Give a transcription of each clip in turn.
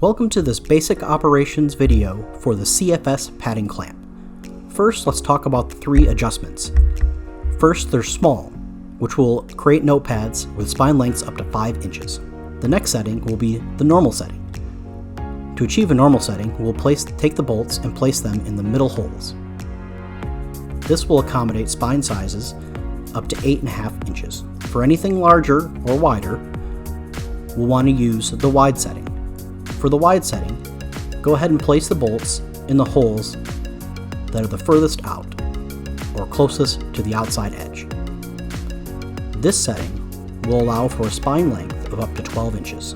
Welcome to this basic operations video for the CFS padding clamp. First, let's talk about the three adjustments. First, they're small, which will create notepads with spine lengths up to 5 inches. The next setting will be the normal setting. To achieve a normal setting, we'll take the bolts and place them in the middle holes. This will accommodate spine sizes up to 8.5 inches. For anything larger or wider, we'll want to use the wide setting. For the wide setting, go ahead and place the bolts in the holes that are the furthest out or closest to the outside edge. This setting will allow for a spine length of up to 12 inches.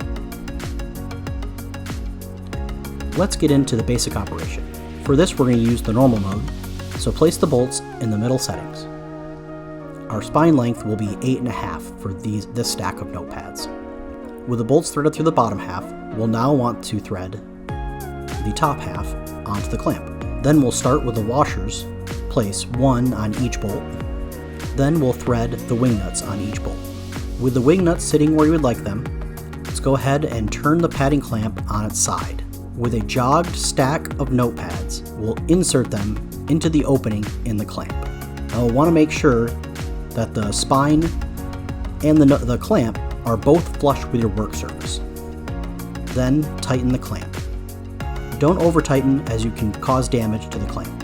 Let's get into the basic operation. For this, we're going to use the normal mode, so place the bolts in the middle settings. Our spine length will be 8.5 for this stack of notepads. With the bolts threaded through the bottom half, we'll now want to thread the top half onto the clamp. Then we'll start with the washers, place one on each bolt. Then we'll thread the wing nuts on each bolt. With the wing nuts sitting where you would like them, let's go ahead and turn the padding clamp on its side. With a jogged stack of notepads, we'll insert them into the opening in the clamp. Now we'll want to make sure that the spine and the clamp are both flush with your work surface. Then tighten the clamp. Don't over tighten, as you can cause damage to the clamp.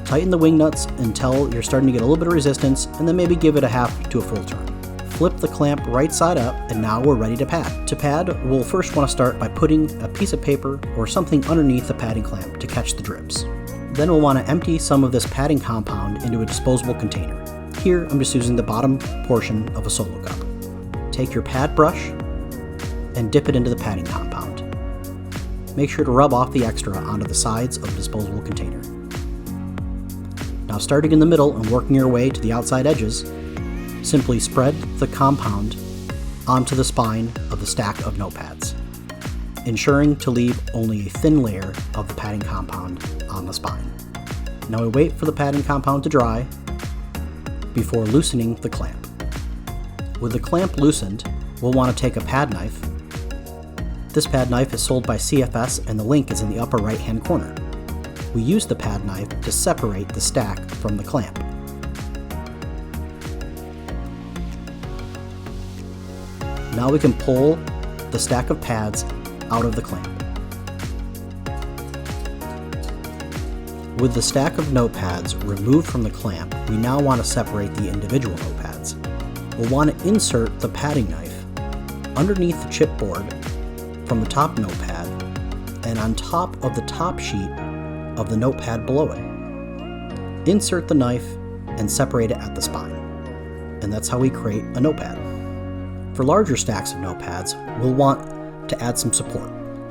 Tighten the wing nuts until you're starting to get a little bit of resistance, and then maybe give it a half to a full turn. Flip the clamp right side up, and now we're ready to pad. To pad, we'll first want to start by putting a piece of paper or something underneath the padding clamp to catch the drips. Then we'll want to empty some of this padding compound into a disposable container. Here, I'm just using the bottom portion of a solo cup. Take your pad brush and dip it into the padding compound. Make sure to rub off the extra onto the sides of the disposable container. Now, starting in the middle and working your way to the outside edges, simply spread the compound onto the spine of the stack of notepads, ensuring to leave only a thin layer of the padding compound on the spine. Now we wait for the padding compound to dry before loosening the clamp. With the clamp loosened, we'll want to take a pad knife. This pad knife is sold by CFS, and the link is in the upper right hand corner. We use the pad knife to separate the stack from the clamp. Now we can pull the stack of pads out of the clamp. With the stack of notepads removed from the clamp, we now want to separate the individual notepads. We'll want to insert the padding knife underneath the chipboard from the top notepad and on top of the top sheet of the notepad below it. Insert the knife and separate it at the spine. And that's how we create a notepad. For larger stacks of notepads, we'll want to add some support.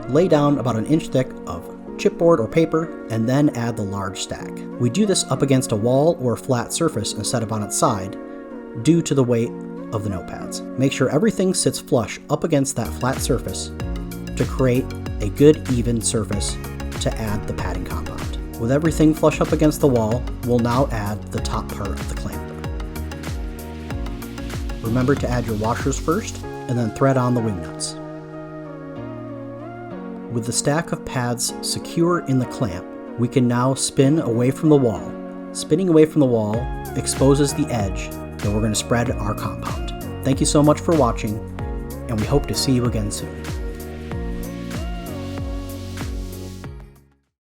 Lay down about an inch thick of chipboard or paper and then add the large stack. We do this up against a wall or flat surface instead of on its side due to the weight of the notepads. Make sure everything sits flush up against that flat surface to create a good even surface to add the padding compound. With everything flush up against the wall, we'll now add the top part of the clamp. Remember to add your washers first and then thread on the wing nuts. With the stack of pads secure in the clamp, we can now spin away from the wall. Spinning away from the wall exposes the edge that we're going to spread our compound. Thank you so much for watching, and we hope to see you again soon.